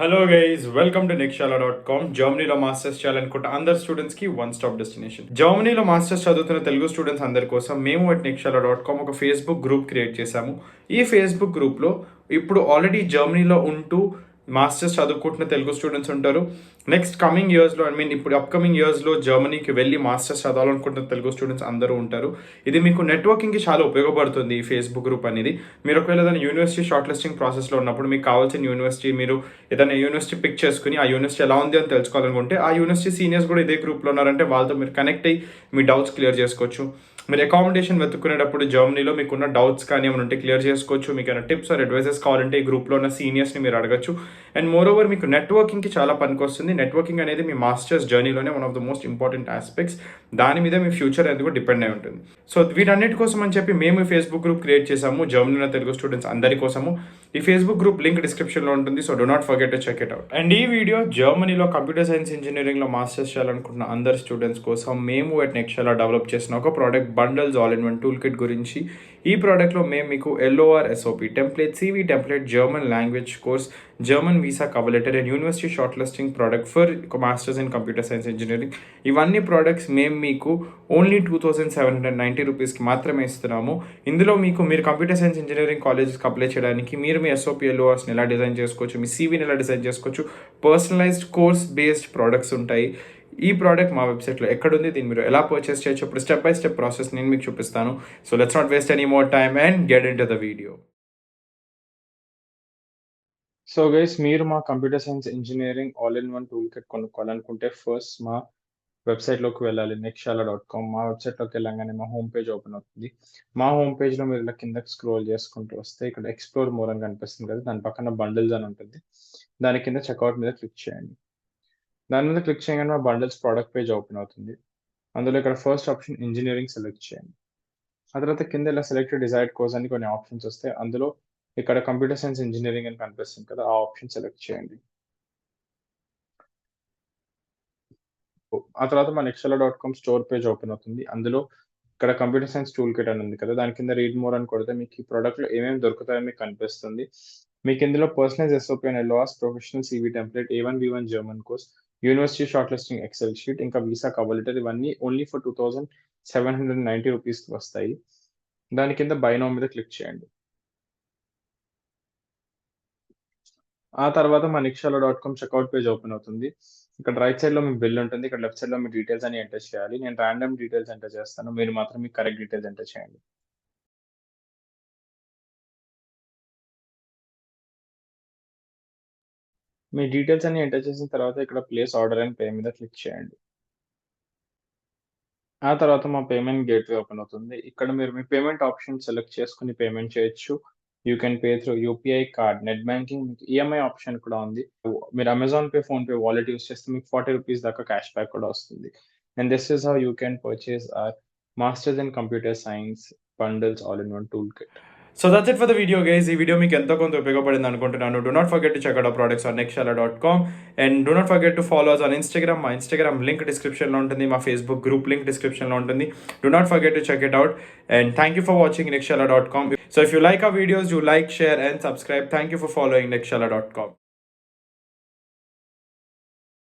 Hello guys, welcome to Nikshala.com. జర్మనీలో masters చేయాలనుకుంటే అందరు స్టూడెంట్స్ కి వన్ స్టాప్ డెస్టినేషన్. జర్మనీలో మాస్టర్స్ చదువుతున్న తెలుగు స్టూడెంట్స్ అందరి కోసం మేము Nikshala.com ఒక ఫేస్బుక్ గ్రూప్ క్రియేట్ చేశాము. ఈ ఫేస్బుక్ గ్రూప్లో ఇప్పుడు ఆల్రెడీ జర్మనీలో ఉంటూ మాస్టర్స్ చదువుకుంటున్న తెలుగు స్టూడెంట్స్ ఉంటారు. నెక్స్ట్ కమింగ్ ఇయర్స్లో ఇప్పుడు అప్కమింగ్ ఇయర్స్లో జర్మనీకి వెళ్ళి మాస్టర్స్ చదవాలనుకుంటున్న తెలుగు స్టూడెంట్స్ అందరూ ఉంటారు. ఇది మీకు నెట్వర్కింగ్కి చాలా ఉపయోగపడుతుంది ఈ ఫేస్బుక్ గ్రూప్ అనేది. మీరు ఒకవేళ ఏదైనా యూనివర్సిటీ షార్ట్ లిస్టింగ్ ప్రాసెస్లో ఉన్నప్పుడు మీకు కావాల్సిన యూనివర్సిటీ మీరు ఏదైనా యూనివర్సిటీ పిక్ చేసుకుని ఆ యూనివర్సిటీ ఎలా ఉంది అని తెలుసుకోవాలనుకుంటే ఆ యూనివర్సిటీ సీనియర్స్ కూడా ఇదే గ్రూప్లో ఉన్నారంటే వాళ్ళతో మీరు కనెక్ట్ అయ్యి మీ డౌట్స్ క్లియర్ చేసుకోవచ్చు. మీరు అకామిడేషన్ వెతుక్కునేటప్పుడు జర్మనీలో మీకున్న డౌట్స్ కానీ ఏమైనా ఉంటే క్లియర్ చేసుకోవచ్చు. మీకు ఏమైనా టిప్స్ ఆర్ అడ్వైజెస్ కావాలంటే ఈ గ్రూప్లో ఉన్న సీనియర్స్ని మీరు అడగచ్చు. అండ్ మోర్ ఓవర్ మీకు నెట్వర్కింగ్కి చాలా పనికొస్తుంది. నెట్వర్కింగ్ అనేది మీ మాస్టర్స్ జర్నీలోనే one of the most important aspects. దాని మీద మీ ఫ్యూచర్ అనేది కూడా డిపెండ్ అయి ఉంటుంది. సో వీటన్నిటి కోసం అని చెప్పి మేము ఈ ఫేస్బుక్ గ్రూప్ క్రియేట్ చేసాము జర్మనీలో తెలుగు స్టూడెంట్స్ అందరి కోసము. ఈ ఫేస్బుక్ గ్రూప్ లింక్ డిస్క్రిప్షన్లో ఉంటుంది. So do not forget to check it out. And ఈ వీడియో జర్మనీలో కంప్యూటర్ సైన్స్ ఇంజనీరింగ్లో మాస్టర్స్ చేయాలనుకుంటున్న అందరు స్టూడెంట్స్ కోసం మేము Nikshala డెవలప్ చేసిన ఒక product bundles all in one tool kit గురించి. ఈ ప్రోడక్ట్లో మేము మీకు LOR SOP template, CV template, German language course, German visa cover letter and university short listing product for masters in computer science engineering, ఇవన్నీ products మేము మీకు only 2790 రూపీస్కి మాత్రమే ఇస్తున్నాము. ఇందులో మీరు కంప్యూటర్ సైన్స్ ఇంజనీరింగ్ కాలేజెస్కి అప్లై చేయడానికి మీరు మీ SOP LORస్ని ఎలా డిజైన్ చేసుకోవచ్చు, మీ CVని ఎలా డిజైన్ చేసుకోవచ్చు, పర్సనలైజ్డ్ కోర్స్ బేస్డ్ ప్రోడక్ట్స్ ఉంటాయి. ఈ ప్రోడక్ట్ మా వెబ్సైట్లో ఎక్కడుంది, దీన్ని మీరు ఎలా పర్చేస్ చేయొచ్చు, ఇప్పుడు స్టెప్ బై స్టెప్ ప్రాసెస్ నేను మీకు చూపిస్తాను. So let's not waste any more time and get into the video. So guys, మీరు మా computer science engineering all in one tool kit కొనుక్కోవాలనుకుంటే ఫస్ట్ మా వెబ్సైట్లోకి వెళ్ళాలి Nikshala.com. మా వెబ్సైట్లోకి వెళ్ళగానే మా హోమ్ పేజ్ ఓపెన్ అవుతుంది. మా హోమ్ పేజ్లో మీరు ఇలా కిందకి స్క్రోల్ చేసుకుంటూ వస్తే ఇక్కడ ఎక్స్ప్లోర్ మోర్ అని కనిపిస్తుంది కదా, దాని పక్కన బండిల్స్ అని ఉంటుంది. దాని కింద చెక్అవుట్ మీద క్లిక్ చేయండి. దాని మీద క్లిక్ చేయగానే మా బండిల్స్ ప్రోడక్ట్ పేజ్ ఓపెన్ అవుతుంది. అందులో ఇక్కడ ఫస్ట్ ఆప్షన్ ఇంజనీరింగ్ సెలెక్ట్ చేయండి. ఆ తర్వాత కింద ఇలా సెలెక్ట్ డిజైర్డ్ కోర్స్ అని కొన్ని ఆప్షన్స్ వస్తాయి. అందులో ఇక్కడ కంప్యూటర్ సైన్స్ ఇంజనీరింగ్ అని కనిపిస్తుంది కదా, ఆ ఆప్షన్ సెలెక్ట్ చేయండి. ఆ తర్వాత మా Nikshala.com స్టోర్ పేజ్ ఓపెన్ అవుతుంది. అందులో ఇక్కడ కంప్యూటర్ సైన్స్ టూల్ కిట్ అని ఉంది కదా, దాని కింద రీడ్ మోర్ అని కొడితే మీకు ఈ ప్రోడక్ట్లో ఏమేమి దొరుకుతాయో మీకు కనిపిస్తుంది. మీకు ఇందులో personalize SOP and LORs, professional CV template, A1 B1 German course, university short listing excel sheet, ఇంకా వీసా కవర్ లెటర్, ఇవన్నీ ఓన్లీ ఫర్ 2790 రూపీస్కి వస్తాయి. దాని కింద బై నౌ మీద క్లిక్ చేయండి. ఆ తర్వాత మా Nikshala.com చెక్అవుట్ పేజ్ ఓపెన్ అవుతుంది. ఇక్కడ రైట్ సైడ్లో మీ బిల్ ఉంటుంది. ఇక్కడ లెఫ్ట్ సైడ్లో మీ డీటెయిల్స్ అని ఎంటర్ చేయాలి. నేను ర్యాండమ్ డీటెయిల్స్ ఎంటర్ చేస్తాను. మీరు మాత్రం మీ కరెక్ట్ డీటెయిల్స్ ఎంటర్ చేయండి. మీ డీటెయిల్స్ అన్ని ఎంటర్ చేసిన తర్వాత ఇక్కడ ప్లేస్ ఆర్డర్ అండ్ పే మీద క్లిక్ చేయండి. ఆ తర్వాత మా పేమెంట్ గేట్వే ఓపెన్ అవుతుంది. ఇక్కడ మీరు మీ పేమెంట్ ఆప్షన్ సెలెక్ట్ చేసుకుని పేమెంట్ చేయొచ్చు. You can pay through UPI card, net banking, మీకు EMI ఆప్షన్ కూడా ఉంది. మీరు Amazon Pay, PhonePe wallet use చేస్తే మీకు 40 రూపీస్ దాకా క్యాష్ బ్యాక్ కూడా వస్తుంది. And this is how you can purchase our masters in computer science bundles all in one tool kit. So that's it for the video guys. ఈ వీడియో మీకు ఎంతో కొంత ఉపయోగపడింది అనుకుంటున్నాను. Do not forget to check out our products on Nikshala.com and do not forget to follow us on Instagram. మా Instagram link డిస్క్రిప్షన్లో ఉంటుంది. మా Facebook గ్రూప్ లింక్ డిస్క్రిప్షన్లో ఉంటుంది. Do not forget to check it out and thank you for watching Nikshala.com. So if you like our videos, do like, share and subscribe. Thank you for following Nikshala.com.